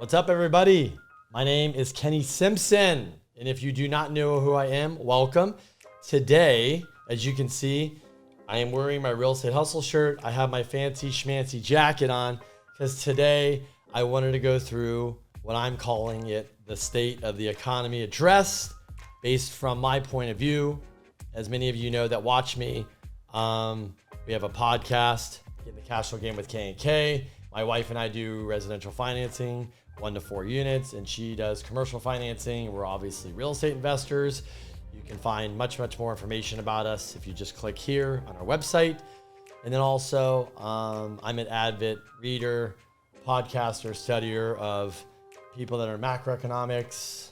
What's up, everybody? My name is Kenny Simpson, and if you do not know who I am, welcome. Today, as you can see, I am wearing my Real Estate Hustle shirt. I have my fancy schmancy jacket on because today I wanted to go through what I'm calling it the state of the economy address based from my point of view. As many of you know that watch me, we have a podcast, Get in the Cashflow Game with K&K. My wife and I do residential financing, 1 to 4 units, and she does commercial financing. We're obviously real estate investors. You can find much more information about us if you just click here on our website. And then also, I'm an avid reader, podcaster, studier of people that are macroeconomics,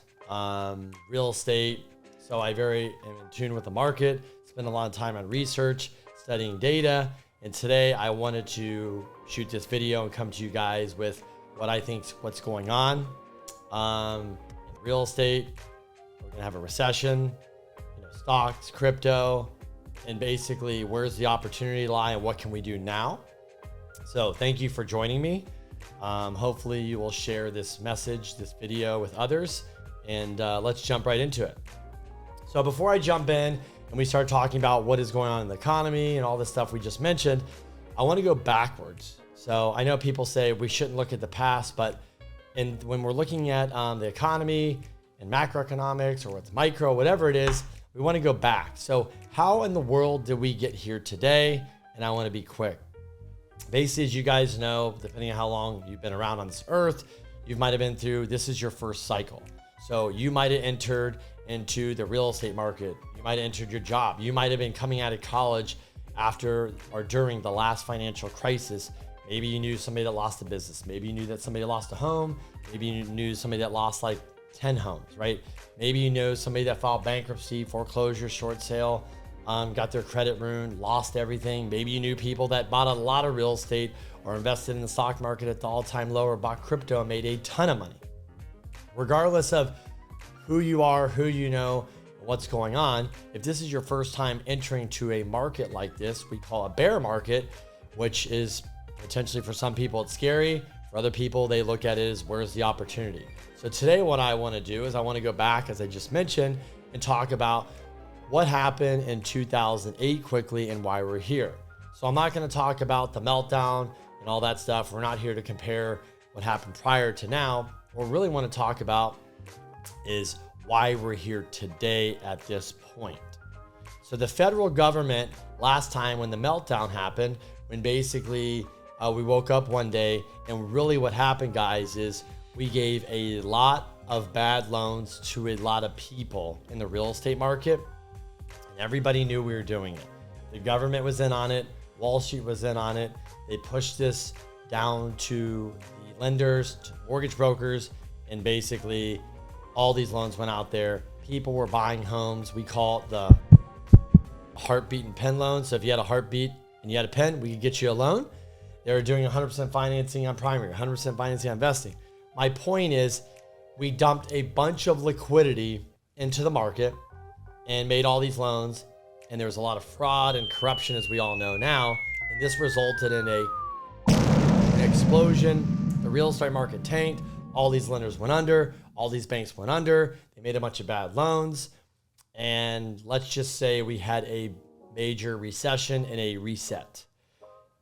real estate. So I am in tune with the market, spend a lot of time on research, studying data. And today I wanted to shoot this video and come to you guys with what I think what's going on in real estate. We're gonna have a recession, stocks, crypto, and basically where's the opportunity lie and what can we do now? So thank you for joining me. Hopefully you will share this message, this video with others, and let's jump right into it. So before I jump in and we start talking about what is going on in the economy and all the stuff we just mentioned, I want to go backwards. So I know people say we shouldn't look at the past, but when we're looking at the economy and macroeconomics or what's micro, whatever it is, we want to go back. So how in the world did we get here today? And I want to be quick. Basically, as you guys know, depending on how long you've been around on this earth, you might have been through, this is your first cycle. So you might have entered into the real estate market. You might have entered your job. You might have been coming out of college after or during the last financial crisis. Maybe you knew somebody that lost a business. Maybe you knew that somebody lost a home. Maybe you knew somebody that lost like 10 homes, right? Maybe you know somebody that filed bankruptcy, foreclosure, short sale, got their credit ruined, lost everything. Maybe you knew people that bought a lot of real estate or invested in the stock market at the all-time low or bought crypto and made a ton of money. Regardless of who you are, who you know, what's going on, if this is your first time entering to a market like this, we call a bear market, which is potentially for some people it's scary. For other people, they look at it as where's the opportunity. So today what I want to do is I want to go back, as I just mentioned, and talk about what happened in 2008 quickly and why we're here. So I'm not going to talk about the meltdown and all that stuff. We're not here to compare what happened prior to now. What we really want to talk about is why we're here today at this point. So the federal government, last time when the meltdown happened, when basically we woke up one day, and really what happened, guys, is we gave a lot of bad loans to a lot of people in the real estate market, and everybody knew we were doing it. The government was in on it. Wall Street was in on it. They pushed this down to the lenders, to mortgage brokers, and basically all these loans went out there. People were buying homes. We call it the heartbeat and pen loan. So if you had a heartbeat and you had a pen, we could get you a loan. They were doing 100% financing on primary, 100% financing on investing. My point is we dumped a bunch of liquidity into the market and made all these loans. And there was a lot of fraud and corruption, as we all know now. And this resulted in an explosion. The real estate market tanked. All these lenders went under. All these banks went under. They made a bunch of bad loans. And let's just say we had a major recession and a reset.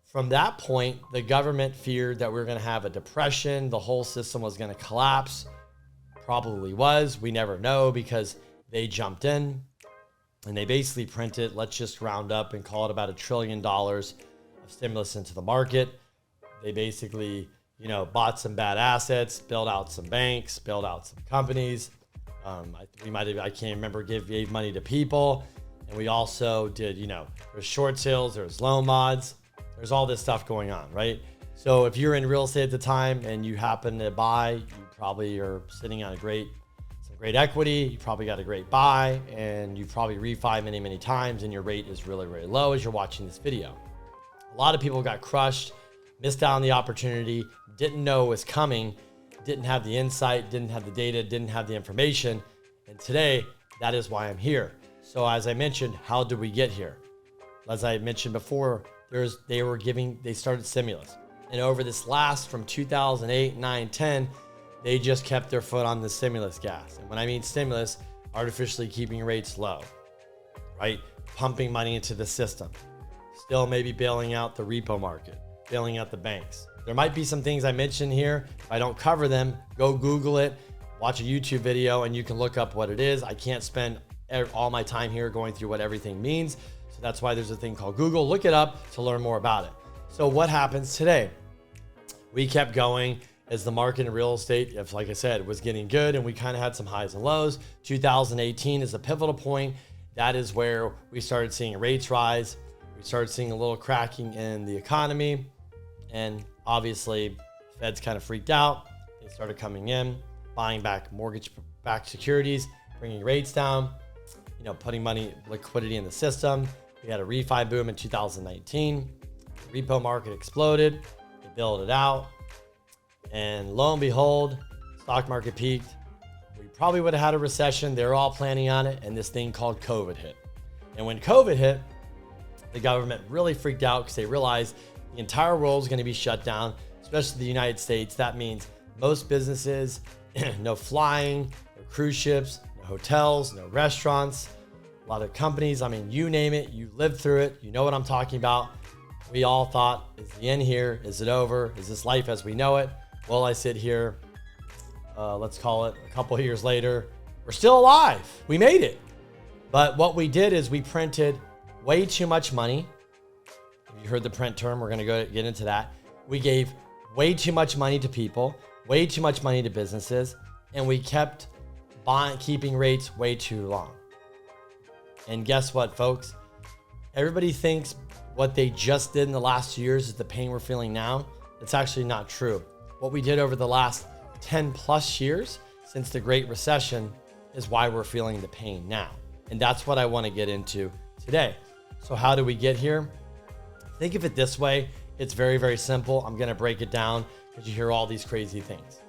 From that point, the government feared that we were going to have a depression. The whole system was going to collapse. Probably was. We never know because they jumped in and they basically printed, let's just round up and call it about $1 trillion of stimulus into the market. They basically bought some bad assets, built out some banks, built out some companies. I can't remember, gave money to people. And we also did, there's short sales, there's loan mods, there's all this stuff going on, right? So if you're in real estate at the time and you happen to buy, you probably are sitting on some great equity. You probably got a great buy and you probably refi many times and your rate is really low as you're watching this video. A lot of people got crushed, missed out on the opportunity, didn't know it was coming, didn't have the insight, didn't have the data, didn't have the information. And today, that is why I'm here. So as I mentioned, how did we get here? As I mentioned before, they started stimulus. And over this last, from 2008, 9, 10, They just kept their foot on the stimulus gas. And when I mean stimulus, artificially keeping rates low, right? Pumping money into the system. Still maybe bailing out the repo market, bailing out the banks. There might be some things I mentioned here. If I don't cover them, go Google it, watch a YouTube video, and you can look up what it is. I can't spend all my time here going through what everything means. So that's why there's a thing called Google. Look it up to learn more about it. So what happens today? We kept going as the market in real estate, if like I said, was getting good, and we kind of had some highs and lows. 2018 is a pivotal point. That is where we started seeing rates rise. We started seeing a little cracking in the economy, and obviously Feds kind of freaked out. They started coming in, buying back mortgage-backed securities, bringing rates down, putting money, liquidity in the system. We had a refi boom in 2019. The repo market exploded. They bailed it out. And lo and behold, stock market peaked. We probably would have had a recession. They're all planning on it. And this thing called COVID hit. And when COVID hit, the government really freaked out because they realized the entire world is going to be shut down, especially the United States. That means most businesses, no flying, no cruise ships, no hotels, no restaurants, a lot of companies. I mean, you name it, you lived through it. You know what I'm talking about. We all thought, is the end here? Is it over? Is this life as we know it? Well, I sit here, let's call it a couple of years later. We're still alive. We made it. But what we did is we printed way too much money. If you heard the print term, we're going to get into that. We gave way too much money to people, way too much money to businesses, and we kept keeping rates way too long. And guess what, folks? Everybody thinks what they just did in the last 2 years is the pain we're feeling now. It's actually not true. What we did over the last 10 plus years since the Great Recession is why we're feeling the pain now. And that's what I want to get into today. So how do we get here? Think of it this way. It's very, very simple. I'm going to break it down because you hear all these crazy things.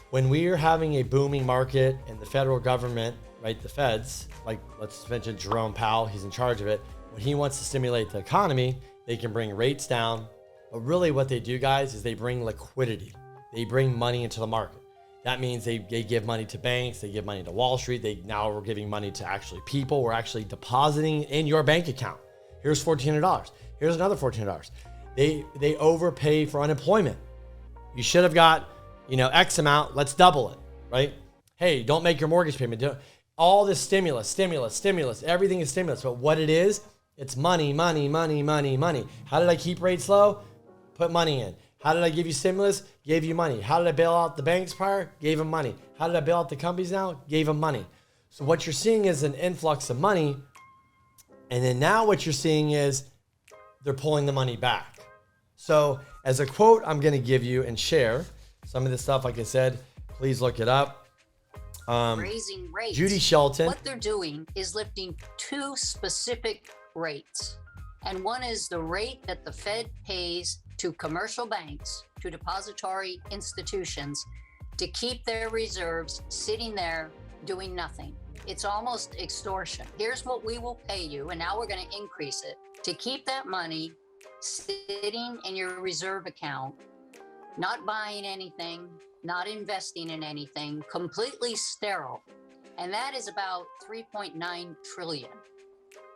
When we are having a booming market and the federal government, right, the feds, like let's mention Jerome Powell, he's in charge of it. When he wants to stimulate the economy, they can bring rates down. But really what they do, guys, is they bring liquidity. They bring money into the market. That means they give money to banks. They give money to Wall Street. Now we're giving money to actually people. We're actually depositing in your bank account. Here's $1,400. Here's another $1,400. They overpay for unemployment. You should have got, X amount. Let's double it, right? Hey, don't make your mortgage payment. All this stimulus. Everything is stimulus. But what it is, it's money. How did I keep rates low? Put money in. How did I give you stimulus? Gave you money. How did I bail out the banks prior? Gave them money. How did I bail out the companies now? Gave them money. So what you're seeing is an influx of money. And then now what you're seeing is they're pulling the money back. So as a quote, I'm going to give you and share some of this stuff. Like I said, please look it up. Raising rates. Judy Shelton. What they're doing is lifting two specific rates. And one is the rate that the Fed pays to commercial banks, to depository institutions, to keep their reserves sitting there doing nothing. It's almost extortion. Here's what we will pay you, and now we're going to increase it, to keep that money sitting in your reserve account, not buying anything, not investing in anything, completely sterile. And that is about 3.9 trillion.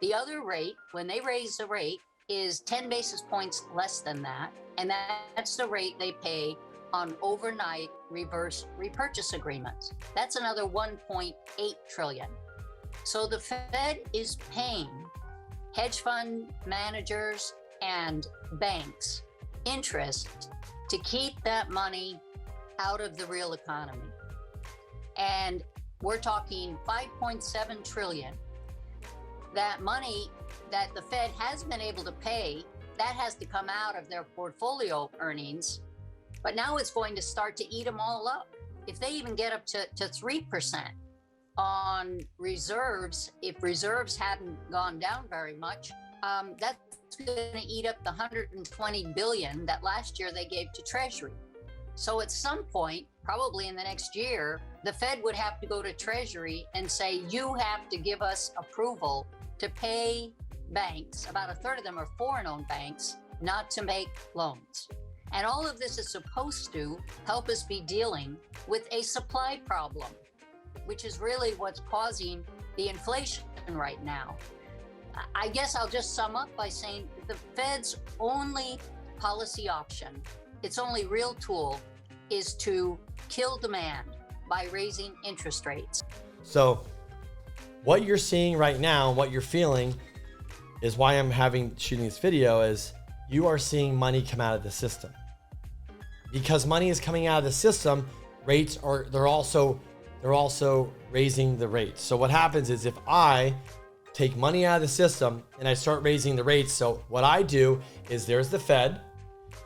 The other rate, when they raise the rate, is 10 basis points less than that. And that's the rate they pay on overnight reverse repurchase agreements. That's another 1.8 trillion. So the Fed is paying hedge fund managers and banks interest to keep that money out of the real economy. And we're talking 5.7 trillion. That money that the Fed has been able to pay, that has to come out of their portfolio earnings, but now it's going to start to eat them all up. If they even get up to 3% on reserves, if reserves hadn't gone down very much, that's going to eat up the 120 billion that last year they gave to Treasury. So at some point, probably in the next year, the Fed would have to go to Treasury and say, you have to give us approval to pay banks, about a third of them are foreign-owned banks, not to make loans. And all of this is supposed to help us be dealing with a supply problem, which is really what's causing the inflation right now. I guess I'll just sum up by saying the Fed's only policy option, its only real tool, is to kill demand by raising interest rates. So what you're seeing right now, what you're feeling, is why I'm shooting this video, is you are seeing money come out of the system. Because money is coming out of the system, they're also raising the rates. So what happens is if I take money out of the system and I start raising the rates, so what I do is there's the Fed,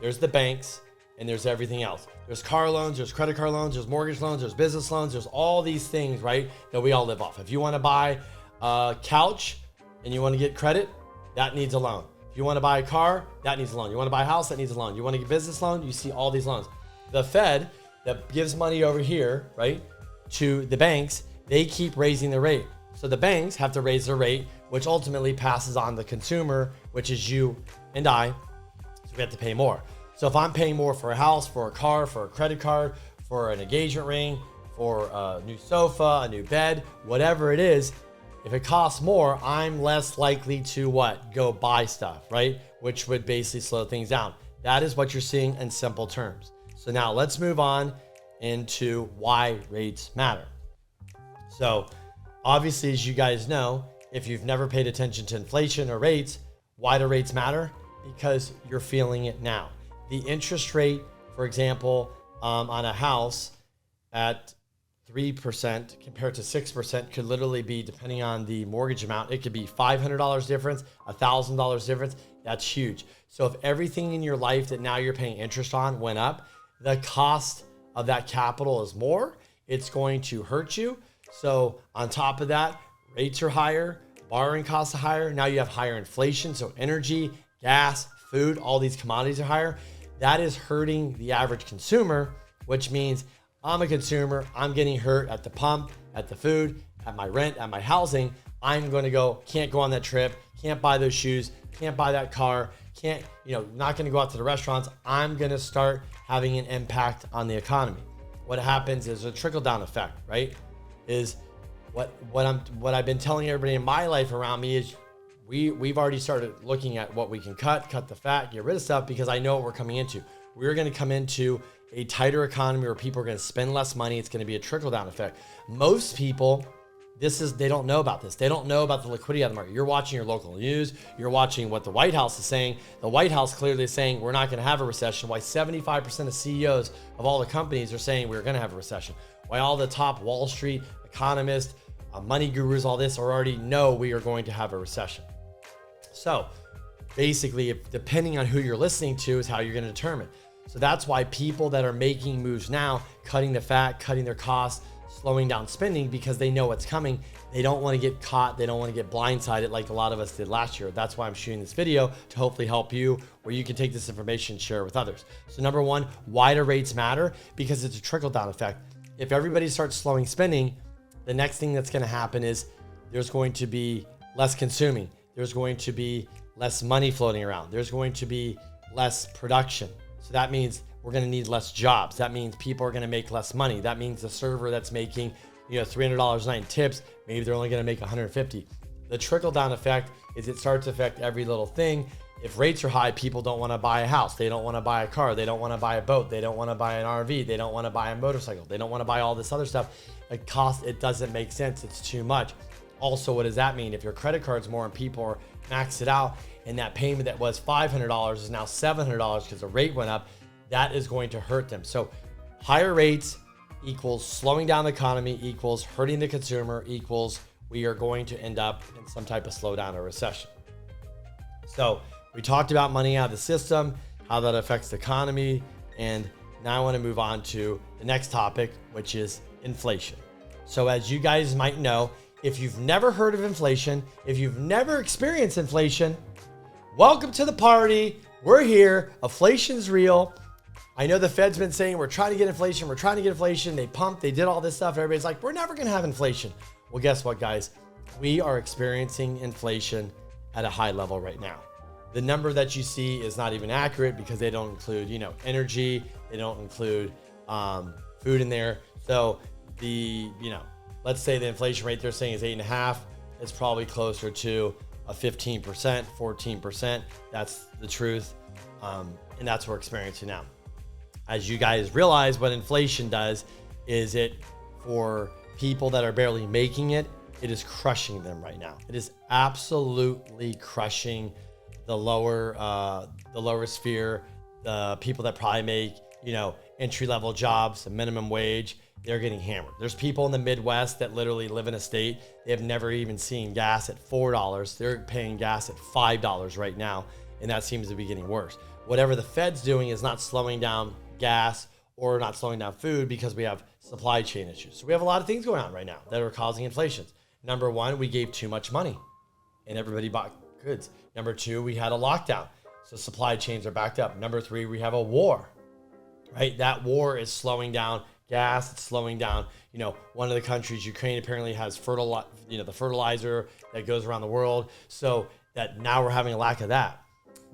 there's the banks, and there's everything else. There's car loans, there's credit card loans, there's mortgage loans, there's business loans, there's all these things, right, that we all live off. If you want to buy a couch and you want to get credit, that needs a loan. If you want to buy a car, that needs a loan. You want to buy a house, that needs a loan. You want to get a business loan, you see all these loans. The Fed that gives money over here, right, to the banks, they keep raising the rate. So the banks have to raise their rate, which ultimately passes on the consumer, which is you and I. So we have to pay more. So if I'm paying more for a house, for a car, for a credit card, for an engagement ring, for a new sofa, a new bed, whatever it is, if it costs more, I'm less likely to what? Go buy stuff, right? Which would basically slow things down. That is what you're seeing in simple terms. So now let's move on into why rates matter. So obviously, as you guys know, if you've never paid attention to inflation or rates, why do rates matter? Because you're feeling it now. The interest rate, for example, on a house at 3% compared to 6% could literally be, depending on the mortgage amount, it could be $500 difference, $1,000 difference. That's huge. So if everything in your life that now you're paying interest on went up, the cost of that capital is more. It's going to hurt you. So on top of that, rates are higher, borrowing costs are higher. Now you have higher inflation. So energy, gas, food, all these commodities are higher. That is hurting the average consumer, which means I'm a consumer. I'm getting hurt at the pump, at the food, at my rent, at my housing. I'm going to can't go on that trip, can't buy those shoes, can't buy that car, not going to go out to the restaurants. I'm going to start having an impact on the economy. What happens is a trickle-down effect, right? Is what I've been telling everybody in my life around me is we've already started looking at what we can cut the fat, get rid of stuff, because I know what we're coming into. We're going to come into a tighter economy where people are going to spend less money. It's going to be a trickle-down effect. Most people, they don't know about this. They don't know about the liquidity of the market. You're watching your local news. You're watching what the White House is saying. The White House clearly is saying we're not going to have a recession. Why 75% of CEOs of all the companies are saying we're going to have a recession. Why all the top Wall Street economists, money gurus, all this already know we are going to have a recession. So basically, depending on who you're listening to is how you're going to determine. So that's why people that are making moves now, cutting the fat, cutting their costs, slowing down spending, because they know what's coming. They don't want to get caught. They don't want to get blindsided like a lot of us did last year. That's why I'm shooting this video, to hopefully help you, where you can take this information and share it with others. So number one, why do rates matter? Because it's a trickle-down effect. If everybody starts slowing spending, the next thing that's going to happen is there's going to be less consuming. There's going to be less money floating around. There's going to be less production. So that means we're going to need less jobs. That means people are going to make less money. That means the server that's making, $300 a night in tips, maybe they're only going to make $150. The trickle down effect is it starts to affect every little thing. If rates are high, people don't want to buy a house. They don't want to buy a car. They don't want to buy a boat. They don't want to buy an RV. They don't want to buy a motorcycle. They don't want to buy all this other stuff. It doesn't make sense. It's too much. Also, what does that mean? If your credit card's more and people are maxed it out, and that payment that was $500 is now $700 because the rate went up, that is going to hurt them. So higher rates equals slowing down the economy, equals hurting the consumer, equals we are going to end up in some type of slowdown or recession. So we talked about money out of the system, how that affects the economy, and now I want to move on to the next topic, which is inflation. So as you guys might know, if you've never heard of inflation, if you've never experienced inflation, welcome to the party. We're here. Inflation's real. I know the Fed's been saying we're trying to get inflation. We're trying to get inflation. They pumped. They did all this stuff. Everybody's like, we're never going to have inflation. Well, guess what, guys? We are experiencing inflation at a high level right now. the number that you see is not even accurate because they don't include, energy. They don't include food in there. So let's say the inflation rate they're saying is 8.5. It's probably closer to a 15%, 14%. That's the truth. And that's what we're experiencing now. As you guys realize, what inflation does is it, for people that are barely making it, it is crushing them right now. It is absolutely crushing the lower sphere, the people that probably make, entry-level jobs, a minimum wage. They're getting hammered. There's people in the Midwest that literally live in a state. They have never even seen gas at $4. They're paying gas at $5 right now. And that seems to be getting worse. Whatever the Fed's doing is not slowing down gas or not slowing down food because we have supply chain issues. So we have a lot of things going on right now that are causing inflation. Number one, we gave too much money and everybody bought goods. Number two, we had a lockdown. So supply chains are backed up. Number three, we have a war, right? That war is slowing down gas. It's slowing down, one of the countries, Ukraine, apparently has the fertilizer that goes around the world. So that now we're having a lack of that.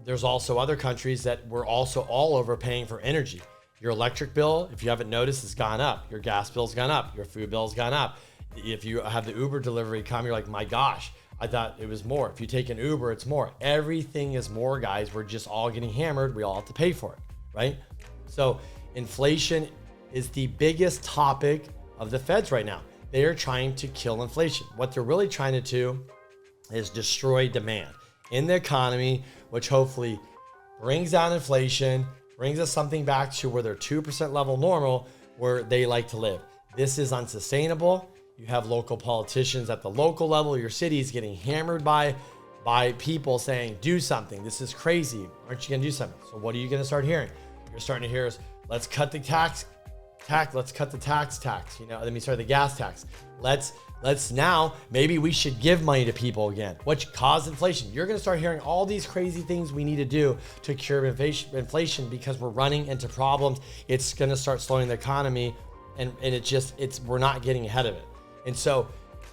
There's also other countries that we're also all over paying for energy. Your electric bill, if you haven't noticed, has gone up. Your gas bill's gone up. Your food bill's gone up. If you have the Uber delivery come, you're like, my gosh, I thought it was more. If you take an Uber, it's more. Everything is more, guys. We're just all getting hammered. We all have to pay for it, right? So inflation is the biggest topic of the Feds right now. They are trying to kill inflation. What they're really trying to do is destroy demand in the economy, which hopefully brings down inflation, brings us something back to where they're 2% level normal, where they like to live. This is unsustainable. You have local politicians at the local level, your city is getting hammered by people saying, do something. This is crazy. Aren't you gonna do something? So what are you gonna start hearing? You're starting to hear is, let's cut the let's cut the tax. The gas tax. Let's now, maybe we should give money to people again, which caused inflation. You're going to start hearing all these crazy things we need to do to cure inflation because we're running into problems. It's going to start slowing the economy and we're not getting ahead of it. And so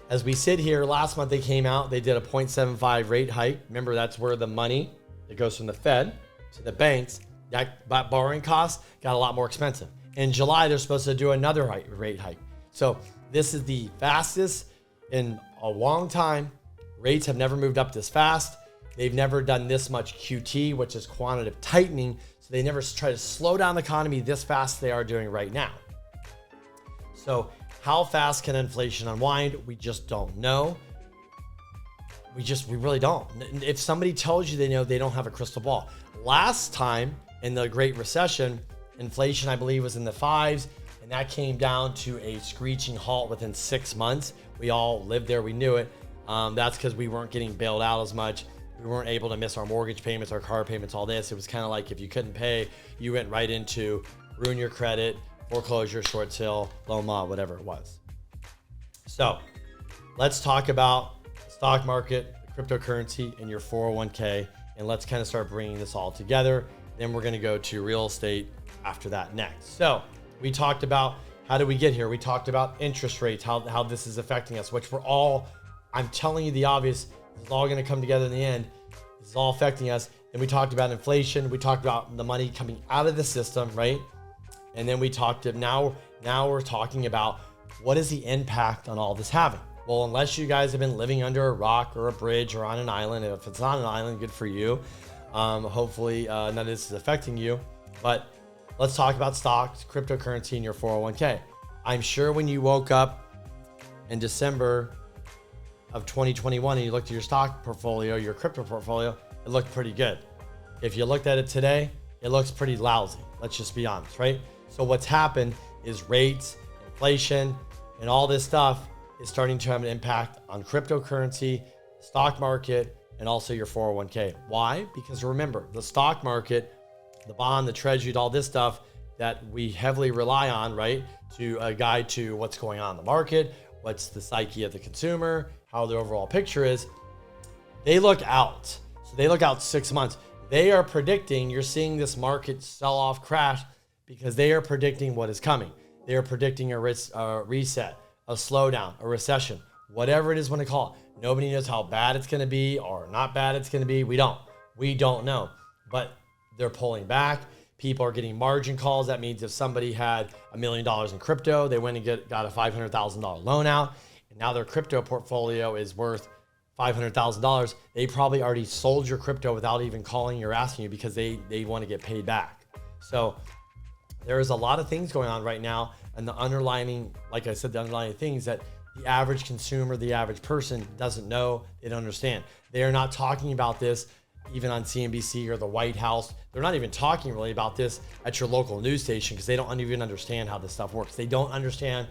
as we sit here, last month they came out, they did a 0.75 rate hike. Remember, that's where the money that goes from the Fed to the banks, that borrowing costs got a lot more expensive. In July, they're supposed to do another rate hike. So this is the fastest in a long time. Rates have never moved up this fast. They've never done this much QT, which is quantitative tightening. So they never try to slow down the economy this fast they are doing right now. So how fast can inflation unwind? We just don't know. We really don't. If somebody tells you they know, they don't have a crystal ball. Last time in the Great Recession, inflation, I believe, was in the 5s, and that came down to a screeching halt within 6 months. We all lived there. We knew it. That's because we weren't getting bailed out as much. We weren't able to miss our mortgage payments, our car payments, all this. It was kind of like if you couldn't pay, you went right into ruin your credit, foreclosure, short sale, low mod, whatever it was. So let's talk about the stock market, the cryptocurrency, and your 401k, and let's kind of start bringing this all together. Then we're going to go to real estate after that next. So we talked about how did we get here? We talked about interest rates, how this is affecting us, which we're all, I'm telling you the obvious, this is all going to come together in the end. This is all affecting us. And we talked about inflation. We talked about the money coming out of the system, right? And then we talked, now we're talking about what is the impact on all this having? Well, unless you guys have been living under a rock or a bridge or on an island, if it's on an island, good for you. Hopefully none of this is affecting you, but let's talk about stocks, cryptocurrency, and your 401k. I'm sure when you woke up in December of 2021 and you looked at your stock portfolio, your crypto portfolio, it looked pretty good. If you looked at it today, it looks pretty lousy. Let's just be honest, right? So what's happened is rates, inflation, and all this stuff is starting to have an impact on cryptocurrency, stock market, and also your 401k. Why? Because remember, the stock market, the bond, the treasury, all this stuff that we heavily rely on, right, to guide to what's going on in the market, what's the psyche of the consumer, how the overall picture is, they look out. So they look out 6 months. They are predicting, you're seeing this market sell off crash because they are predicting what is coming. They are predicting a reset, a slowdown, a recession, whatever it is want to call it. Nobody knows how bad it's going to be or not bad it's going to be. We don't. We don't know, but they're pulling back. People are getting margin calls. That means if somebody had $1 million in crypto, they went and got a $500,000 loan out, and now their crypto portfolio is worth $500,000. They probably already sold your crypto without even calling you or asking you because they want to get paid back. So there is a lot of things going on right now, and the underlying, like I said, the underlying things that the average consumer, the average person doesn't know, they don't understand. They are not talking about this even on CNBC or the White House. They're not even talking really about this at your local news station because they don't even understand how this stuff works. They don't understand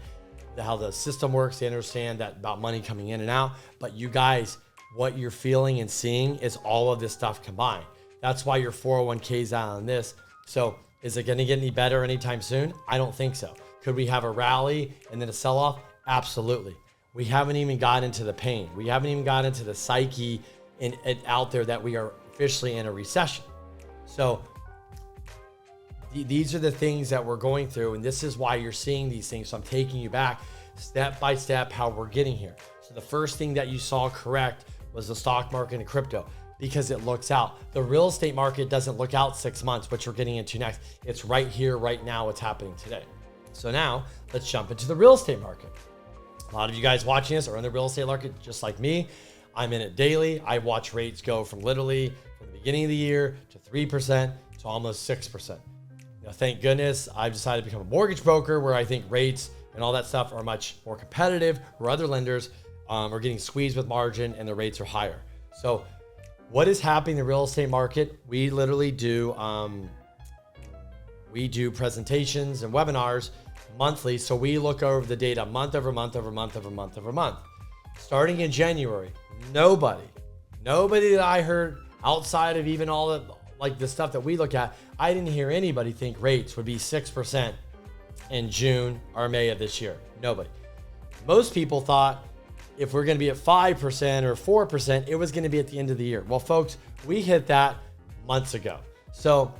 how the system works. They understand that about money coming in and out. But you guys, what you're feeling and seeing is all of this stuff combined. That's why your 401k is out on this. So is it going to get any better anytime soon? I don't think so. Could we have a rally and then a sell-off? Absolutely. We haven't even got into the pain. We haven't even got into the psyche and out there that we are officially in a recession. So these are the things that we're going through, and this is why you're seeing these things. So I'm taking you back step by step how we're getting here. So the first thing that you saw correct was the stock market and crypto, because it looks out. The real estate market doesn't look out 6 months, which we're getting into next. It's right here, right now, what's happening today. So now let's jump into the real estate market. A lot of you guys watching this are in the real estate market just like me. I'm in it daily. I watch rates go from literally from the beginning of the year to 3% to almost 6%. Now, thank goodness I've decided to become a mortgage broker where I think rates and all that stuff are much more competitive, where other lenders are getting squeezed with margin and the rates are higher. So what is happening in the real estate market? We literally do presentations and webinars monthly. So we look over the data month over month over month over month over month. Starting in January, nobody that I heard outside of even all the like the stuff that we look at, I didn't hear anybody think rates would be 6% in June or May of this year. Nobody. Most people thought if we're going to be at 5% or 4%, it was going to be at the end of the year. Well, folks, we hit that months ago. So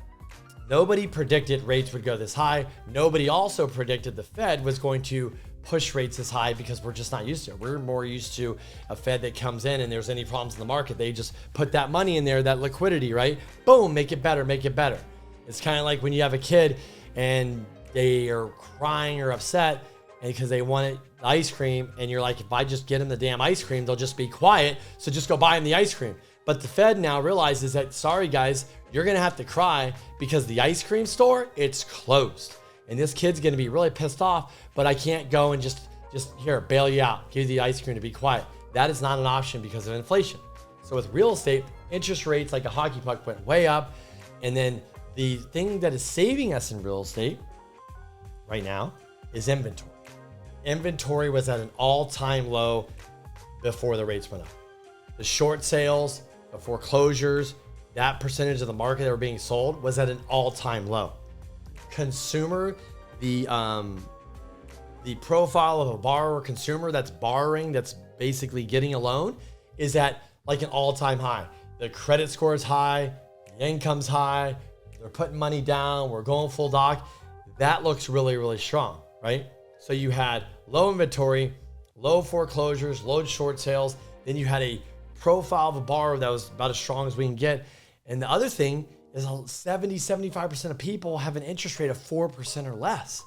nobody predicted rates would go this high. Nobody also predicted the Fed was going to push rates this high because we're just not used to it. We're more used to a Fed that comes in and there's any problems in the market, they just put that money in there, that liquidity, right? Boom, make it better, make it better. It's kind of like when you have a kid and they are crying or upset because they want ice cream, and you're like, if I just get them the damn ice cream, they'll just be quiet, so just go buy them the ice cream. But the Fed now realizes that, sorry guys, you're gonna have to cry because the ice cream store, it's closed. And this kid's gonna be really pissed off, but I can't go and just here, bail you out, give you the ice cream to be quiet. That is not an option because of inflation. So with real estate, interest rates like a hockey puck went way up. And then the thing that is saving us in real estate right now is inventory. Inventory was at an all-time low before the rates went up. The short sales, the foreclosures, that percentage of the market that were being sold was at an all-time low. Consumer, the profile of a borrower consumer that's borrowing, that's basically getting a loan, is at like an all-time high. The credit score is high, the income's high, they're putting money down, we're going full doc. That looks really, really strong, right? So you had low inventory, low foreclosures, low short sales. Then you had a profile of a borrower that was about as strong as we can get. And the other thing is 75% of people have an interest rate of 4% or less.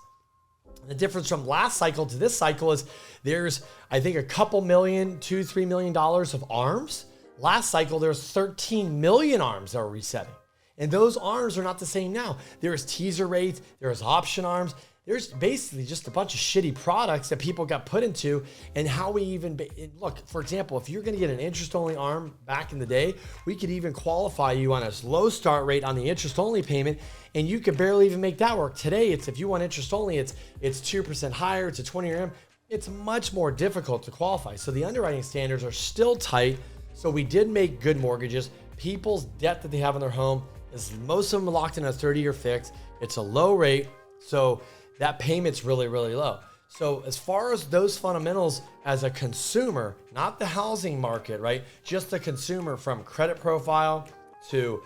And the difference from last cycle to this cycle is there's, I think, a couple million, $2-3 million of ARMs. Last cycle, there's 13 million ARMs that are resetting. And those ARMs are not the same now. There's teaser rates, there's option ARMs. There's basically just a bunch of shitty products that people got put into, and how we even look, for example, if you're going to get an interest only ARM back in the day, we could even qualify you on a low start rate on the interest only payment, and you could barely even make that work. Today, it's if you want interest only, it's 2% higher, it's a 20-year ARM. It's much more difficult to qualify. So the underwriting standards are still tight. So we did make good mortgages. People's debt that they have on their home is most of them locked in a 30-year fix. It's a low rate. So that payment's really, really low. So as far as those fundamentals as a consumer, not the housing market, right? Just the consumer, from credit profile to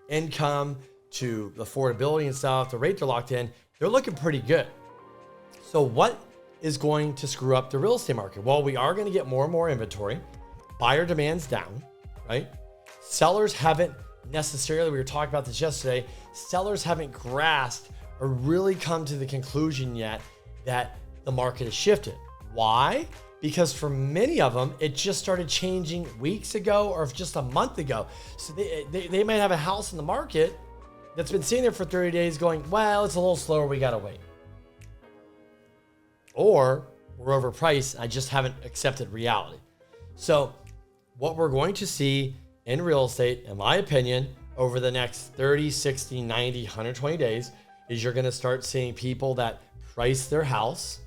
income to affordability and stuff, the rate they're locked in, they're looking pretty good. So what is going to screw up the real estate market? Well, we are going to get more and more inventory. Buyer demand's down, right? sellers haven't necessarily, we were talking about this yesterday, sellers haven't grasped or really come to the conclusion yet that the market has shifted. Why? Because for many of them, it just started changing weeks ago or just a month ago. So they might have a house in the market that's been sitting there for 30 days going, well, it's a little slower, we gotta wait. Or we're overpriced, I just haven't accepted reality. So what we're going to see in real estate, in my opinion, over the next 30, 60, 90, 120 days, is you're gonna start seeing people that price their house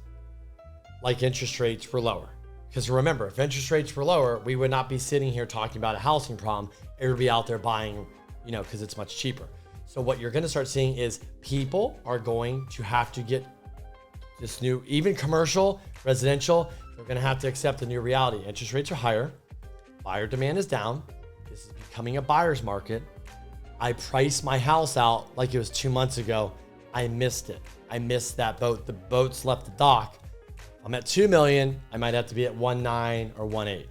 like interest rates were lower. Because remember, if interest rates were lower, we would not be sitting here talking about a housing problem. Everybody out there buying, because it's much cheaper. So what you're gonna start seeing is people are going to have to get this new, even commercial, residential, they're gonna have to accept the new reality. Interest rates are higher, buyer demand is down. This is becoming a buyer's market. I priced my house out like it was 2 months ago. I missed it. I missed that boat. The boat's left the dock. I'm at 2 million. I might have to be at 1.9 or 1.8.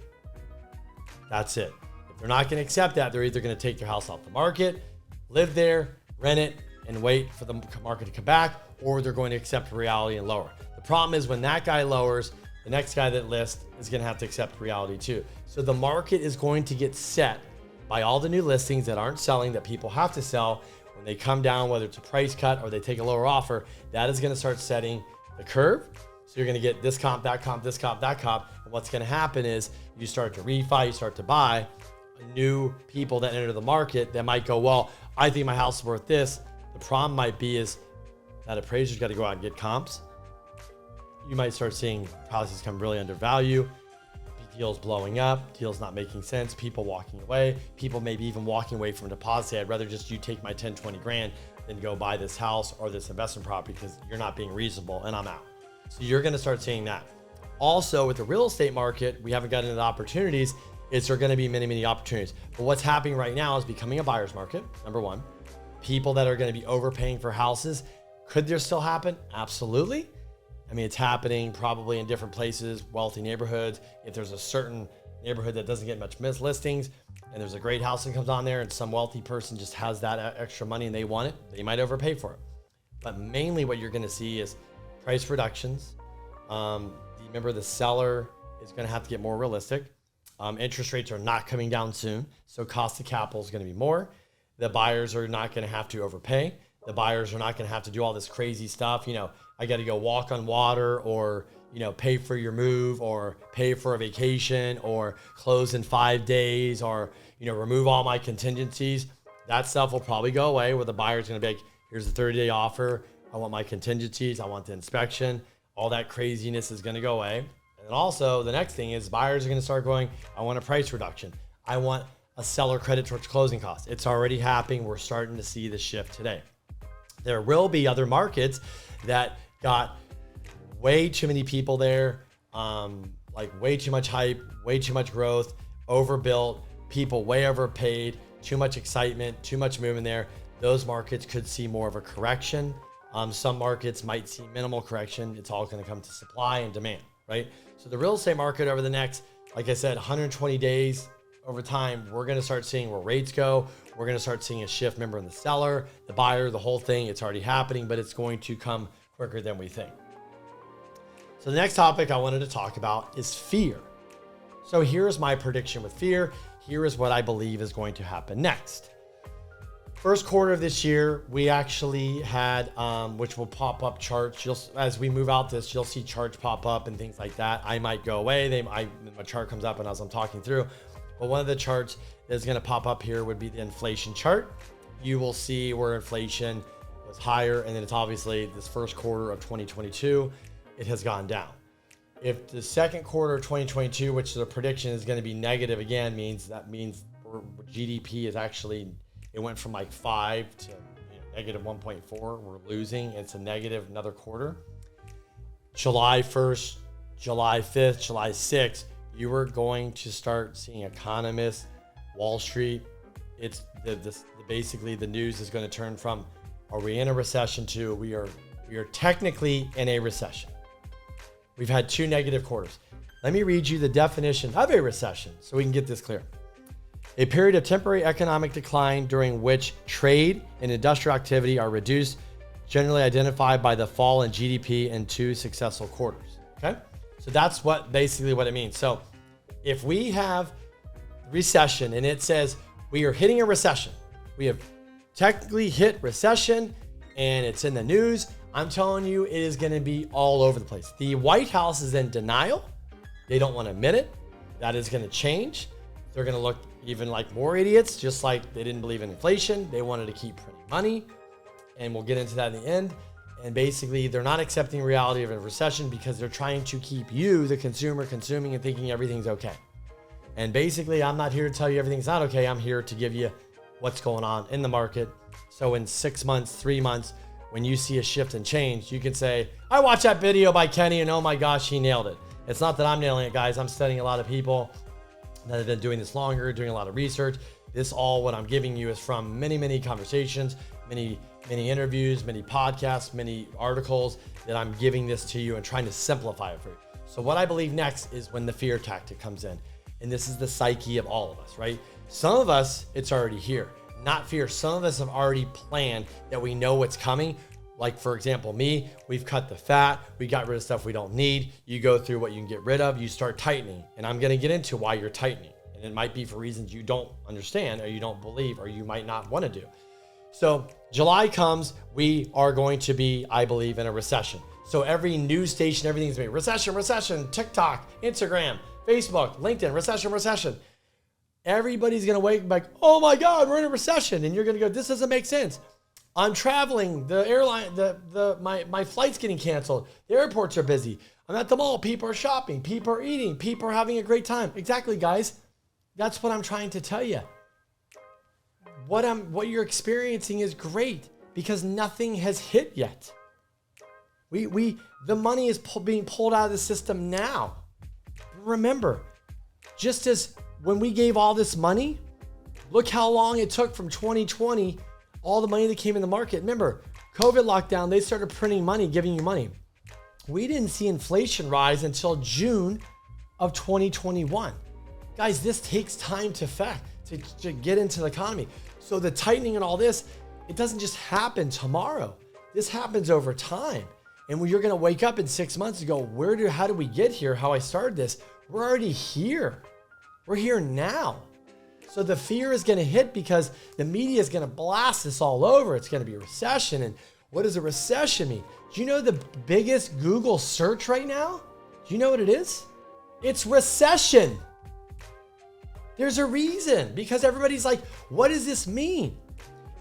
That's it. If they're not going to accept that, they're either going to take their house off the market, live there, rent it, and wait for the market to come back, or they're going to accept reality and lower. The problem is when that guy lowers, the next guy that lists is going to have to accept reality too. So the market is going to get set by all the new listings that aren't selling, that people have to sell. When they come down, whether it's a price cut or they take a lower offer, that is going to start setting the curve. So you're going to get this comp, that comp, this comp, that comp. And what's going to happen is you start to refi, you start to buy. New people that enter the market that might go, well, I think my house is worth this. The problem might be is that appraiser's got to go out and get comps. You might start seeing houses come really undervalued, deals blowing up, deals not making sense, people walking away, people maybe even walking away from a deposit. Say, I'd rather just you take my 10, 20 grand than go buy this house or this investment property because you're not being reasonable and I'm out. So you're going to start seeing that. Also with the real estate market, we haven't gotten into the opportunities. There are going to be many, many opportunities. But what's happening right now is becoming a buyer's market. Number one, people that are going to be overpaying for houses. Could there still happen? Absolutely. I mean, it's happening probably in different places, wealthy neighborhoods. If there's a certain neighborhood that doesn't get much listings and there's a great house that comes on there and some wealthy person just has that extra money and they want it, they might overpay for it. But mainly what you're going to see is price reductions. Remember, the seller is going to have to get more realistic. Interest rates are not coming down soon, so cost of capital is going to be more. The buyers are not going to have to overpay. The buyers are not going to have to do all this crazy stuff. I got to go walk on water or, pay for your move or pay for a vacation or close in 5 days or, remove all my contingencies. That stuff will probably go away where the buyer's going to be like, here's the 30-day offer. I want my contingencies. I want the inspection. All that craziness is going to go away. And also the next thing is buyers are going to start going, I want a price reduction. I want a seller credit towards closing costs. It's already happening. We're starting to see the shift today. There will be other markets that got way too many people there, like way too much hype, way too much growth, overbuilt, people way overpaid, too much excitement, too much movement there. Those markets could see more of a correction. Some markets might see minimal correction. It's all going to come to supply and demand, right? So the real estate market over the next, like I said, 120 days over time, we're going to start seeing where rates go. We're going to start seeing a shift, remember, in the seller, the buyer, the whole thing. It's already happening, but it's going to come quicker than we think. So the next topic I wanted to talk about is fear. So here's my prediction with fear. Here is what I believe is going to happen next. First quarter of this year, we actually had, which will pop up charts. As we move out this, you'll see charts pop up and things like that. I might go away. My chart comes up and as I'm talking through. But one of the charts that's going to pop up here would be the inflation chart. You will see where inflation was higher. And then it's obviously this first quarter of 2022, it has gone down. If the second quarter of 2022, which the prediction is going to be negative again, means GDP is actually, it went from like 5 to negative 1.4. We're losing. It's a negative another quarter. July 1st, July 5th, July 6th, you are going to start seeing economists, Wall Street. It's basically the news is going to turn from, are we in a recession to we are technically in a recession. We've had 2 negative quarters. Let me read you the definition of a recession so we can get this clear. a period of temporary economic decline during which trade and industrial activity are reduced, generally identified by the fall in GDP in 2 successful quarters. Okay, so that's basically what it means. So if we have recession and it says we are hitting a recession, we have technically hit recession and it's in the news, I'm telling you, it is going to be all over the place. The White House is in denial. They don't want to admit it. That is going to change. They're going to look even like more idiots, just like they didn't believe in inflation. They wanted to keep printing money. And we'll get into that in the end. And basically, they're not accepting reality of a recession because they're trying to keep you, the consumer, consuming and thinking everything's okay. And basically, I'm not here to tell you everything's not okay. I'm here to give you what's going on in the market. So in 6 months, 3 months, when you see a shift and change, you can say, I watched that video by Kenny and oh my gosh, he nailed it. It's not that I'm nailing it, guys. I'm studying a lot of people that have been doing this longer, doing a lot of research. This all what I'm giving you is from many, many conversations, many interviews, many podcasts, many articles that I'm giving this to you and trying to simplify it for you. So what I believe next is when the fear tactic comes in. And this is the psyche of all of us, right? Some of us, it's already here. Not fear. Some of us have already planned that we know what's coming. Like for example, me, we've cut the fat. We got rid of stuff we don't need. You go through what you can get rid of. You start tightening. And I'm going to get into why you're tightening. And it might be for reasons you don't understand or you don't believe or you might not want to do. So July comes, we are going to be, I believe, in a recession. So every news station, everything's going to be recession, TikTok, Instagram, Facebook, LinkedIn, recession. Everybody's going to wake up like, oh my God, we're in a recession. And you're going to go, this doesn't make sense. I'm traveling, the airline, my flight's getting canceled. The airports are busy. I'm at the mall. People are shopping. People are eating. People are having a great time. Exactly, guys. That's what I'm trying to tell you. What you're experiencing is great because nothing has hit yet. The money is being pulled out of the system now. Remember, just as when we gave all this money, look how long it took from 2020, all the money that came in the market. Remember, COVID lockdown, they started printing money, giving you money. We didn't see inflation rise until June of 2021. Guys, this takes time to get into the economy. So the tightening and all this, it doesn't just happen tomorrow. This happens over time. And when you're going to wake up in 6 months and go, how did we get here? How I started this? We're already here. We're here now. So the fear is going to hit because the media is going to blast this all over. It's going to be a recession. And what does a recession mean? Do you know the biggest Google search right now? Do you know what it is? It's recession. There's a reason because everybody's like, what does this mean?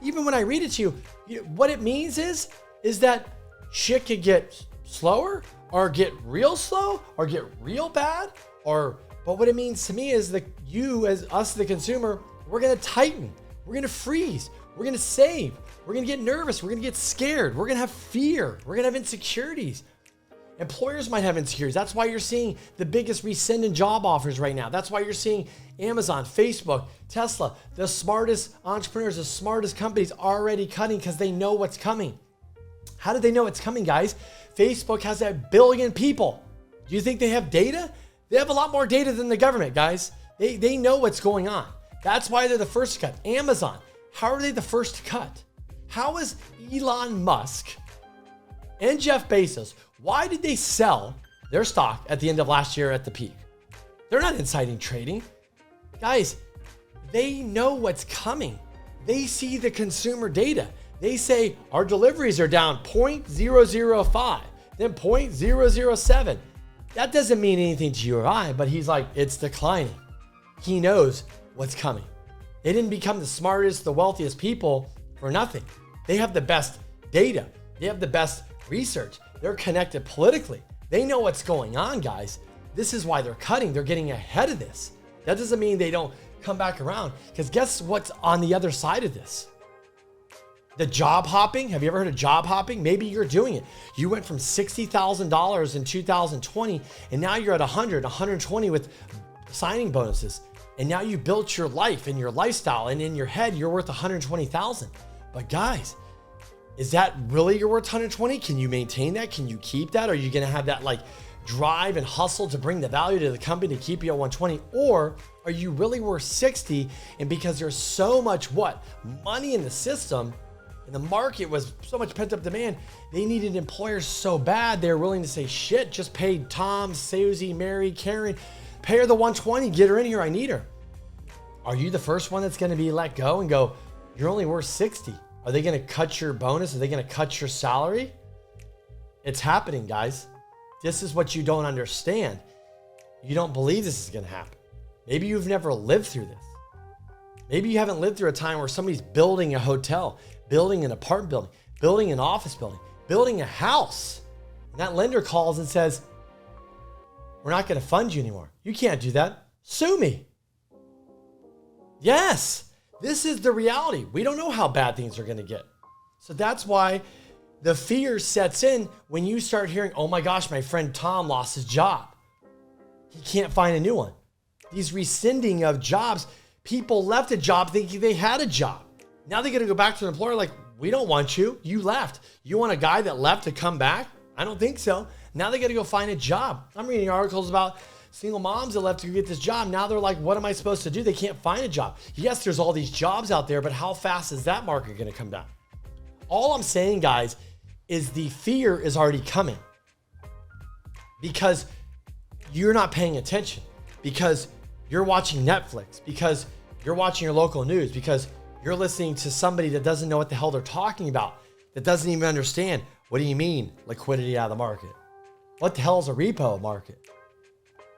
Even when I read it to you, what it means is that shit could get slower or get real slow or get real bad but what it means to me is that you as us, the consumer, we're going to tighten. We're going to freeze. We're going to save. We're going to get nervous. We're going to get scared. We're going to have fear. We're going to have insecurities. Employers might have insecurities. That's why you're seeing the biggest rescind in job offers right now. That's why you're seeing Amazon, Facebook, Tesla, the smartest entrepreneurs, the smartest companies already cutting because they know what's coming. How did they know it's coming, guys? Facebook has 1 billion people. Do you think they have data? They have a lot more data than the government, guys. They know what's going on. That's why they're the first to cut. Amazon, how are they the first to cut? How is Elon Musk and Jeff Bezos, why did they sell their stock at the end of last year at the peak? They're not insider trading. Guys, they know what's coming. They see the consumer data. They say our deliveries are down 0.005, then 0.007. That doesn't mean anything to you or I, but he's like, it's declining. He knows what's coming. They didn't become the smartest, the wealthiest people for nothing. They have the best data. They have the best research. They're connected politically. They know what's going on, guys. This is why they're cutting. They're getting ahead of this. That doesn't mean they don't come back around because guess what's on the other side of this? The job hopping. Have you ever heard of job hopping? Maybe you're doing it. You went from $60,000 in 2020 and now you're at 120 with signing bonuses. And now you built your life and your lifestyle and in your head, you're worth 120,000. But guys, is that really you're worth 120? Can you maintain that? Can you keep that? Or are you going to have that like drive and hustle to bring the value to the company to keep you at 120? Or are you really worth 60? And because there's so much money in the system and the market was so much pent up demand, they needed employers so bad they're willing to say, shit, just pay Tom, Susie, Mary, Karen, pay her the 120, get her in here, I need her. Are you the first one that's going to be let go and go, you're only worth 60? Are they going to cut your bonus? Are they going to cut your salary? It's happening, guys. This is what you don't understand. You don't believe this is going to happen. Maybe you've never lived through this. Maybe you haven't lived through a time where somebody's building a hotel, building an apartment building, building an office building, building a house. And that lender calls and says, we're not going to fund you anymore. You can't do that. Sue me. Yes, this is the reality. We don't know how bad things are going to get. So that's why the fear sets in when you start hearing, oh my gosh, my friend Tom lost his job. He can't find a new one. These rescinding of jobs, people left a job thinking they had a job. Now they got to go back to an employer like, we don't want you. You left. You want a guy that left to come back? I don't think so. Now they got to go find a job. I'm reading articles about single moms that left to get this job. Now they're like, what am I supposed to do? They can't find a job. Yes, there's all these jobs out there, but how fast is that market going to come down? All I'm saying, guys, is the fear is already coming because you're not paying attention, because you're watching Netflix, because you're watching your local news, because you're listening to somebody that doesn't know what the hell they're talking about, that doesn't even understand. What do you mean liquidity out of the market? What the hell is a repo market?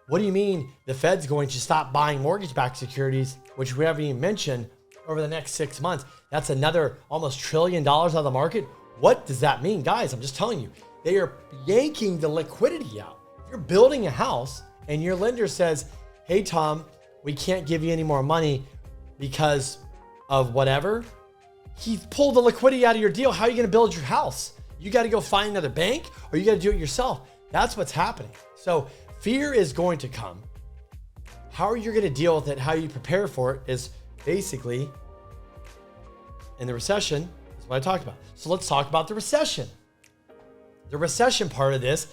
What do you mean the Fed's going to stop buying mortgage-backed securities, which we haven't even mentioned, over the next 6 months? That's another almost $1 trillion out of the market. What does that mean? Guys, I'm just telling you, they are yanking the liquidity out. If you're building a house and your lender says, hey, Tom, we can't give you any more money because of whatever, he pulled the liquidity out of your deal. How are you going to build your house? You got to go find another bank or you got to do it yourself. That's what's happening. So fear is going to come. How are you going to deal with it? How you prepare for it is basically in the recession is what I talked about. So let's talk about the recession. The recession part of this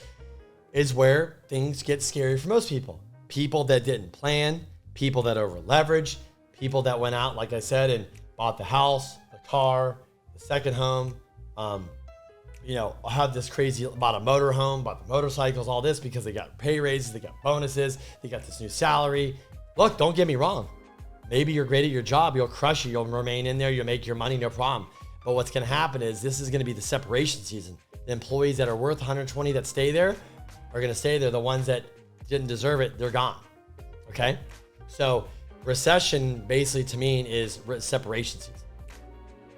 is where things get scary for most people. People that didn't plan, people that over leveraged, people that went out, like I said, and bought the house, the car, the second home, have this crazy, bought a motor home, bought the motorcycles, all this because they got pay raises, they got bonuses, they got this new salary. Look, don't get me wrong. Maybe you're great at your job, you'll crush it, you'll remain in there, you'll make your money, no problem. But what's going to happen is this is going to be the separation season. The employees that are worth 120 that stay there are going to stay there. The ones that didn't deserve it, they're gone. Okay? So recession basically to me is separation season.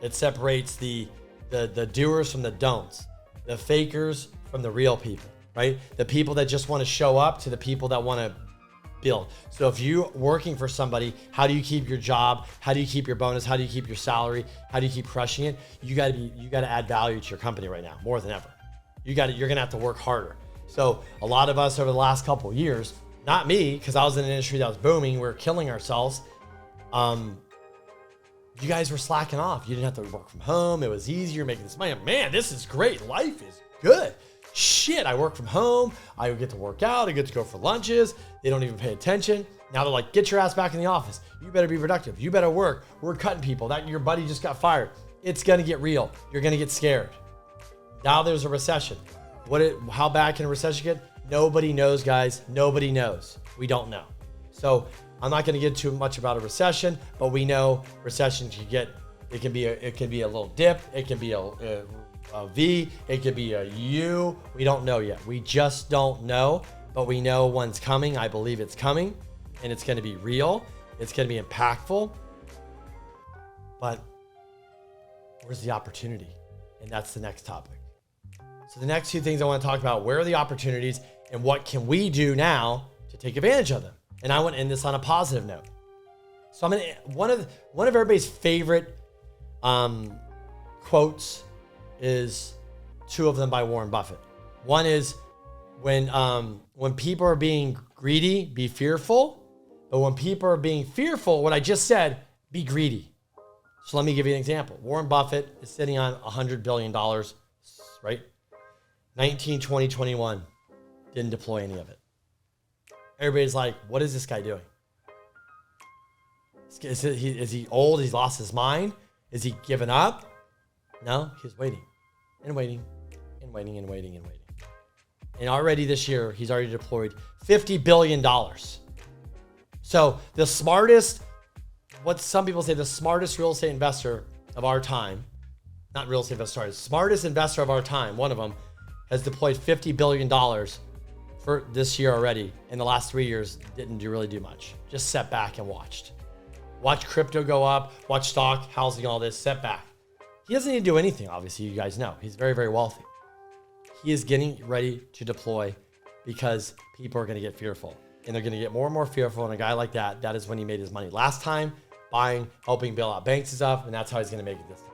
It separates the doers from the don'ts, the fakers from the real people, right? The people that just want to show up to the people that want to build. So if you're working for somebody, how do you keep your job? How do you keep your bonus? How do you keep your salary? How do you keep crushing it? You got to add value to your company right now more than ever. You're going to have to work harder. So a lot of us over the last couple of years, not me, because I was in an industry that was booming, we were killing ourselves. You guys were slacking off. You didn't have to work from home. It was easier making this money. Man, this is great. Life is good. Shit, I work from home. I get to work out. I get to go for lunches. They don't even pay attention. Now they're like, get your ass back in the office. You better be productive. You better work. We're cutting people. That your buddy just got fired. It's going to get real. You're going to get scared. Now there's a recession. How bad can a recession get? Nobody knows, guys. Nobody knows. We don't know. So I'm not going to get too much about a recession, but we know recession it can be a little dip. It can be a V. It could be a U. We don't know yet. We just don't know, but we know one's coming. I believe it's coming, and it's going to be real. It's going to be impactful. But where's the opportunity? And that's the next topic. So the next two things I want to talk about, where are the opportunities and what can we do now to take advantage of them? And I want to end this on a positive note. So one of everybody's favorite quotes is two of them by Warren Buffett. One is when people are being greedy, be fearful. But when people are being fearful, what I just said, be greedy. So let me give you an example. Warren Buffett is sitting on $100 billion, right? 19, 20, 21. didn't deploy any of it. Everybody's like, what is this guy doing? Is he old? He's lost his mind? Is he given up? No, he's waiting and waiting and waiting and waiting and waiting. And already this year, he's already deployed $50 billion. So the smartest, what some people say, the smartest real estate investor of our time, not real estate investor, sorry, smartest investor of our time, one of them, has deployed $50 billion for this year already. In the last 3 years, didn't really do much. Just sat back and watched. Watch crypto go up, watch stock, housing, all this, set back. He doesn't need to do anything, obviously, you guys know. He's very, very wealthy. He is getting ready to deploy because people are going to get fearful. And they're going to get more and more fearful. And a guy like that, that is when he made his money last time, buying, helping bail out banks and stuff. And that's how he's going to make it this time.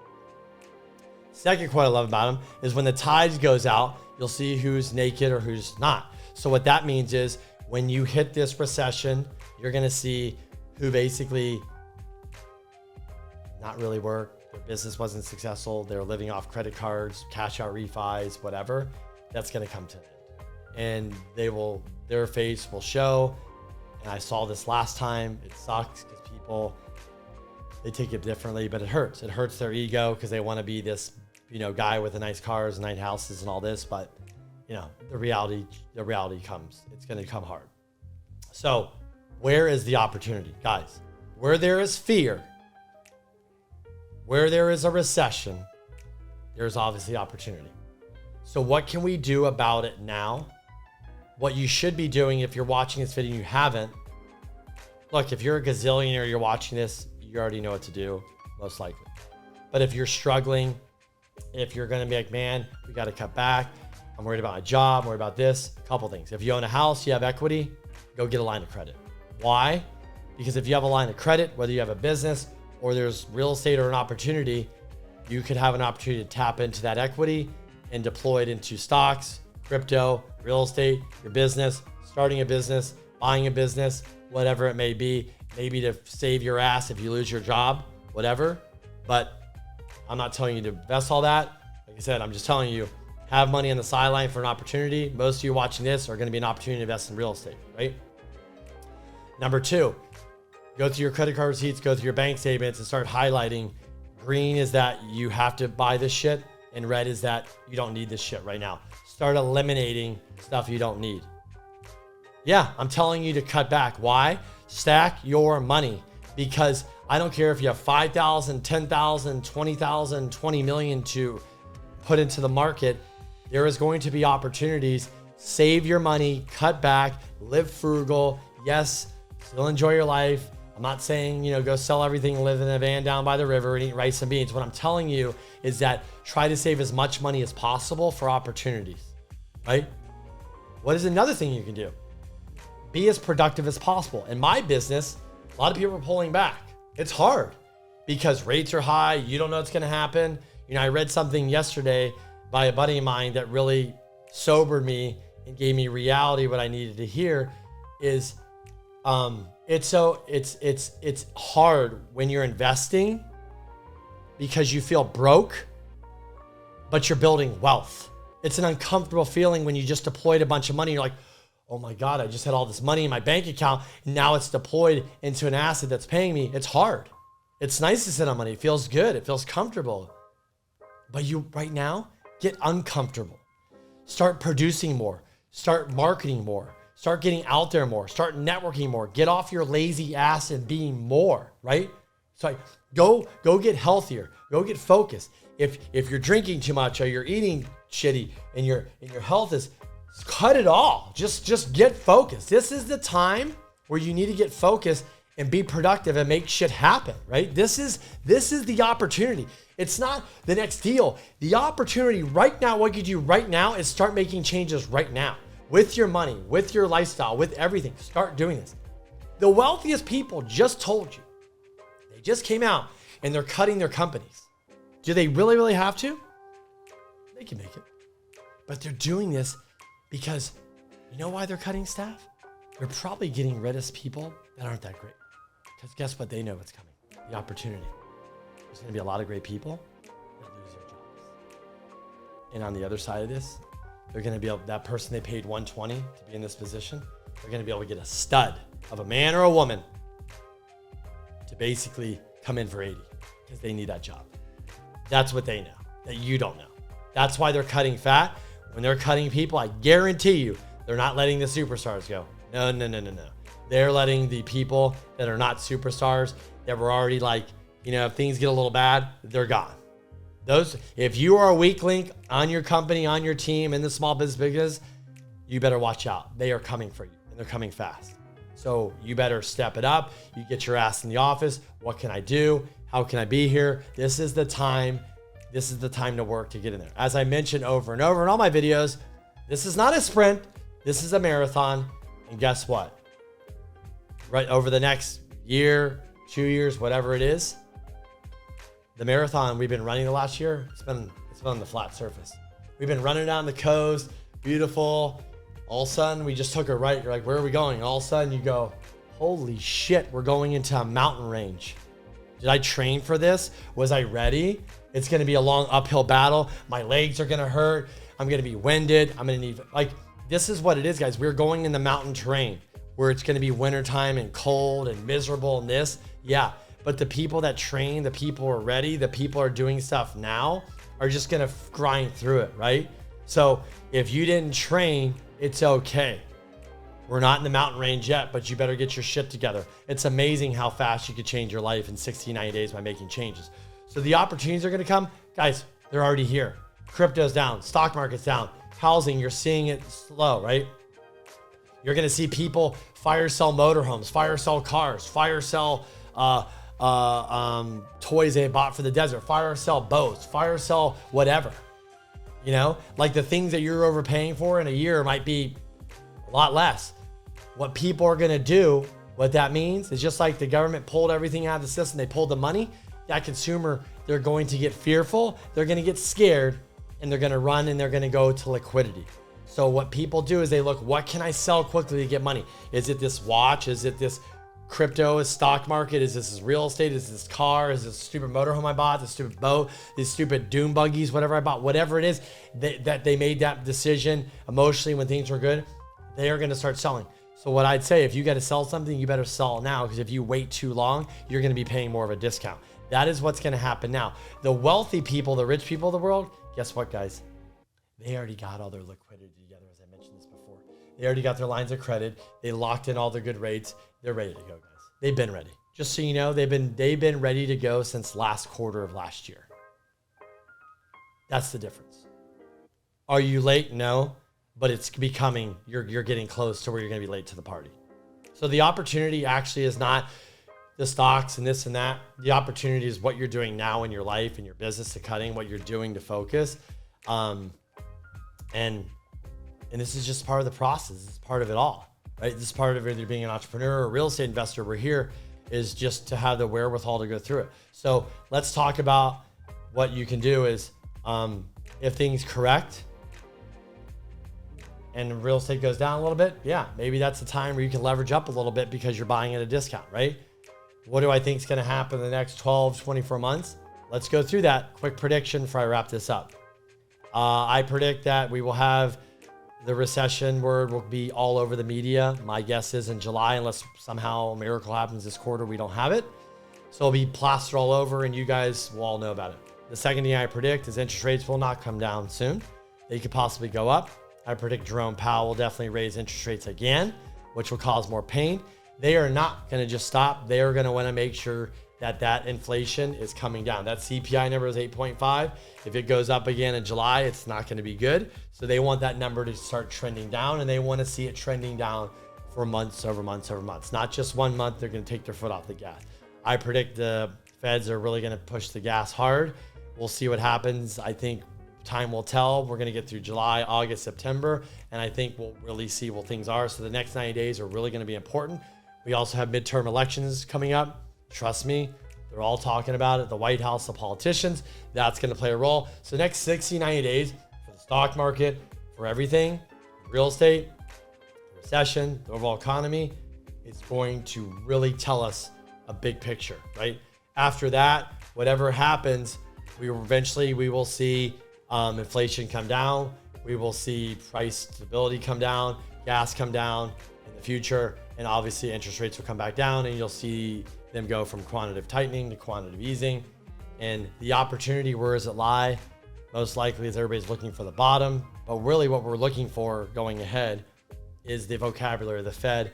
Second quote I love about him is when the tide goes out, you'll see who's naked or who's not. So what that means is when you hit this recession, you're going to see who basically not really work. Their business wasn't successful. They're living off credit cards, cash out refis, whatever. That's going to come to an end. And their face will show. And I saw this last time. It sucks because people, they take it differently, but it hurts. It hurts their ego because they want to be this, guy with the nice cars, nice houses and all this. But, the reality comes. It's going to come hard. So where is the opportunity? Guys, where there is fear, where there is a recession, there's obviously opportunity. So what can we do about it now? What you should be doing if you're watching this video and you haven't, look, if you're a gazillionaire, you're watching this, you already know what to do, most likely. But if you're struggling, if you're going to be like, man, we got to cut back. I'm worried about my job, I'm worried about this, a couple things. If you own a house, you have equity, go get a line of credit. Why? Because if you have a line of credit, whether you have a business or there's real estate or an opportunity, you could have an opportunity to tap into that equity and deploy it into stocks, crypto, real estate, your business, starting a business, buying a business, whatever it may be, maybe to save your ass if you lose your job, whatever. But I'm not telling you to invest all that. Like I said, I'm just telling you, have money on the sideline for an opportunity. Most of you watching this are going to be an opportunity to invest in real estate, right? Number two, go through your credit card receipts, go through your bank statements and start highlighting. Green is that you have to buy this shit, and red is that you don't need this shit right now. Start eliminating stuff you don't need. Yeah, I'm telling you to cut back. Why? Stack your money, because I don't care if you have 5,000, 10,000, 20,000, 20 million to put into the market. There is going to be opportunities. Save your money, cut back, live frugal. Yes, still enjoy your life. I'm not saying, go sell everything, live in a van down by the river and eat rice and beans. What I'm telling you is that try to save as much money as possible for opportunities, right? What is another thing you can do? Be as productive as possible. In my business, a lot of people are pulling back. It's hard because rates are high. You don't know what's going to happen. I read something yesterday by a buddy of mine that really sobered me and gave me reality. What I needed to hear is, it's hard when you're investing because you feel broke, but you're building wealth. It's an uncomfortable feeling when you just deployed a bunch of money. You're like, oh my God, I just had all this money in my bank account. And now it's deployed into an asset that's paying me. It's hard. It's nice to sit on money. It feels good. It feels comfortable. But you right now get uncomfortable. Start producing more. Start marketing more. Start getting out there more. Start networking more. Get off your lazy ass and being more, right? So go get healthier. Go get focused. If you're drinking too much or you're eating shitty and your health is, cut it all. Just get focused. This is the time where you need to get focused and be productive and make shit happen, right? This is the opportunity. It's not the next deal. The opportunity right now, what you do right now is start making changes right now with your money, with your lifestyle, with everything. Start doing this. The wealthiest people just told you. They just came out and they're cutting their companies. Do they really, really have to? They can make it. But they're doing this because you know why they're cutting staff? They're probably getting rid of people that aren't that great. Because guess what? They know what's coming. The opportunity. There's going to be a lot of great people that lose their jobs. And on the other side of this, they're going to be able, that person they paid 120 to be in this position, they're going to be able to get a stud of a man or a woman to basically come in for 80 because they need that job. That's what they know that you don't know. That's why they're cutting fat. When they're cutting people, I guarantee you, they're not letting the superstars go. No. They're letting the people that are not superstars, that were already like, you know, if things get a little bad, they're gone. Those, if you are a weak link on your company, on your team, in the small business, you better watch out. They are coming for you, and they're coming fast. So you better step it up. You get your ass in the office. What can I do? How can I be here? This is the time. This is the time to work to get in there. As I mentioned over and over in all my videos, this is not a sprint. This is a marathon. And guess what? Right over the next year, 2 years, whatever it is, the marathon we've been running the last year, it's been on the flat surface. We've been running down the coast, beautiful. All of a sudden, we just took a right. You're like, where are we going? All of a sudden, you go, holy shit, we're going into a mountain range. Did I train for this? Was I ready? It's going to be a long uphill battle. My legs are going to hurt. I'm going to be winded. I'm going to need, like, this is what it is, guys. We're going in the mountain terrain where it's going to be wintertime and cold and miserable and this. Yeah. But the people that train, the people who are ready, the people who are doing stuff now are just going to grind through it, right? So if you didn't train, it's okay. We're not in the mountain range yet, but you better get your shit together. It's amazing how fast you could change your life in 60, 90 days by making changes. So the opportunities are going to come. Guys, they're already here. Crypto's down. Stock market's down. Housing, you're seeing it slow, right? You're going to see people fire sell motorhomes, fire sell cars, fire sell toys they bought for the desert, fire sell boats, fire sell whatever. You know, like the things that you're overpaying for in a year might be a lot less. What people are going to do, what that means is just like the government pulled everything out of the system, they pulled the money, that consumer, they're going to get fearful, they're going to get scared, and they're going to run and they're going to go to liquidity. So what people do is they look, what can I sell quickly to get money? Is it this watch? Is it this crypto, is stock market? Is this real estate? Is this car? Is this stupid motorhome I bought? This stupid boat? These stupid doom buggies, whatever I bought, whatever it is that they made that decision emotionally when things were good, they are going to start selling. So what I'd say, if you got to sell something, you better sell it now, because if you wait too long, you're going to be paying more of a discount. That is what's going to happen now. The wealthy people, the rich people of the world, guess what, guys? They already got all their liquidity together, as I mentioned this before. They already got their lines of credit. They locked in all their good rates. They're ready to go, guys. They've been ready. Just so you know, they've been ready to go since last quarter of last year. That's the difference. Are you late? No, but it's becoming, you're getting close to where you're going to be late to the party. So the opportunity actually is not the stocks and this and that. The opportunity is what you're doing now in your life and your business, to cutting, what you're doing to focus. And this is just part of the process. It's part of it all, right? This is part of either being an entrepreneur or a real estate investor. We're here is just to have the wherewithal to go through it. So let's talk about what you can do is, if things correct and real estate goes down a little bit, yeah, maybe that's the time where you can leverage up a little bit because you're buying at a discount, right? What do I think is going to happen in the next 12, 24 months? Let's go through that. Quick prediction before I wrap this up. I predict that we will have the recession word will be all over the media. My guess is in July, unless somehow a miracle happens this quarter, we don't have it. So it'll be plastered all over and you guys will all know about it. The second thing I predict is interest rates will not come down soon. They could possibly go up. I predict Jerome Powell will definitely raise interest rates again, which will cause more pain. They are not going to just stop. They are going to want to make sure that inflation is coming down. That CPI number is 8.5. If it goes up again in July, it's not going to be good. So they want that number to start trending down, and they want to see it trending down for months over months over months. Not just 1 month, they're going to take their foot off the gas. I predict the Feds are really going to push the gas hard. We'll see what happens. I think time will tell. We're going to get through July, August, September, and I think we'll really see what things are. So the next 90 days are really going to be important. We also have midterm elections coming up. Trust me, they're all talking about it. The White House, the politicians, that's going to play a role. So next 60, 90 days for the stock market, for everything, real estate, the recession, the overall economy, it's going to really tell us a big picture, right? After that, whatever happens, we will see inflation come down. we will see price stability come down, gas come down in the future, and obviously interest rates will come back down, and you'll see them go from quantitative tightening to quantitative easing. And the opportunity, where does it lie? Most likely is everybody's looking for the bottom, but really what we're looking for going ahead is the vocabulary of the Fed.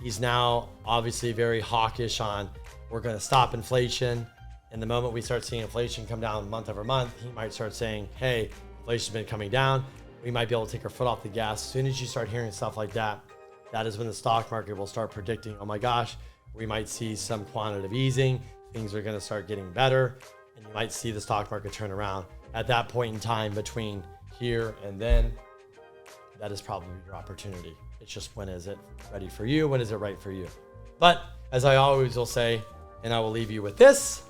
He's now obviously very hawkish on, we're going to stop inflation. And the moment we start seeing inflation come down month over month, he might start saying, hey, inflation's been coming down. We might be able to take our foot off the gas. As soon as you start hearing stuff like that, that is when the stock market will start predicting, oh my gosh, we might see some quantitative easing. Things are going to start getting better, and you might see the stock market turn around. At that point in time, between here and then, that is probably your opportunity. It's just, when is it ready for you? When is it right for you? But as I always will say, and I will leave you with this,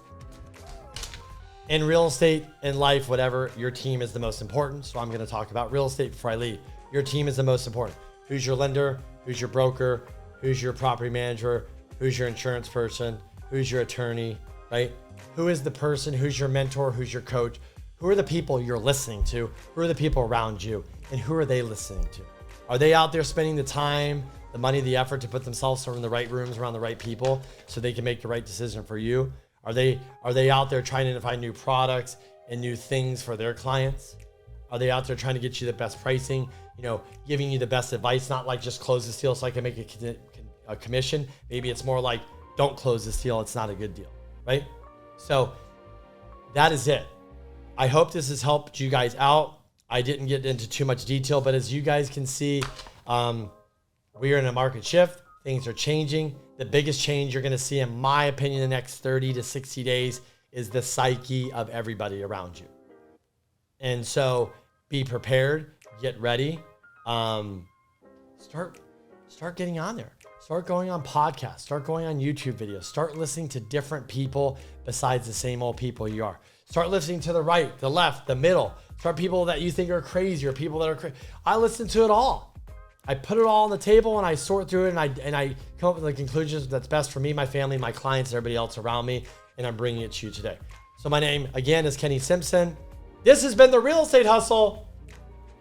in real estate, in life, whatever, your team is the most important. So I'm going to talk about real estate before I leave. Your team is the most important. Who's your lender? Who's your broker? Who's your property manager? Who's your insurance person? Who's your attorney, right? Who is the person? Who's your mentor? Who's your coach? Who are the people you're listening to? Who are the people around you? And who are they listening to? Are they out there spending the time, the money, the effort to put themselves in the right rooms around the right people so they can make the right decision for you? Are they out there trying to find new products and new things for their clients? Are they out there trying to get you the best pricing, giving you the best advice, not like just close this deal so I can make a commission? Maybe it's more like, don't close this deal. It's not a good deal, right? So that is it. I hope this has helped you guys out. I didn't get into too much detail, but as you guys can see, we are in a market shift. Things are changing. The biggest change you're going to see, in my opinion, the next 30 to 60 days is the psyche of everybody around you. And so be prepared, get ready. Start getting on there. Start going on podcasts, start going on YouTube videos, start listening to different people besides the same old people you are. Start listening to the right, the left, the middle. Start people that you think are crazy or people that are crazy. I listen to it all. I put it all on the table and I sort through it, and I come up with the conclusions that's best for me, my family, my clients, everybody else around me, and I'm bringing it to you today. So my name, again, is Kenny Simpson. This has been the Real Estate Hustle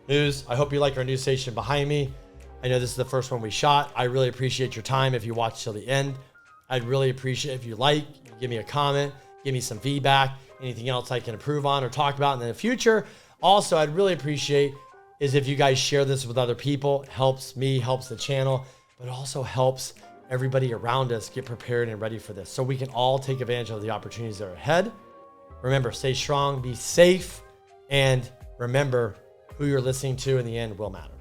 News. I hope you like our news station behind me. I know this is the first one we shot. I really appreciate your time if you watch till the end. I'd really appreciate if you give me a comment, give me some feedback, anything else I can improve on or talk about in the future. Also, I'd really appreciate is if you guys share this with other people. It helps me, helps the channel, but it also helps everybody around us get prepared and ready for this so we can all take advantage of the opportunities that are ahead. Remember, stay strong, be safe, and remember, who you're listening to in the end will matter.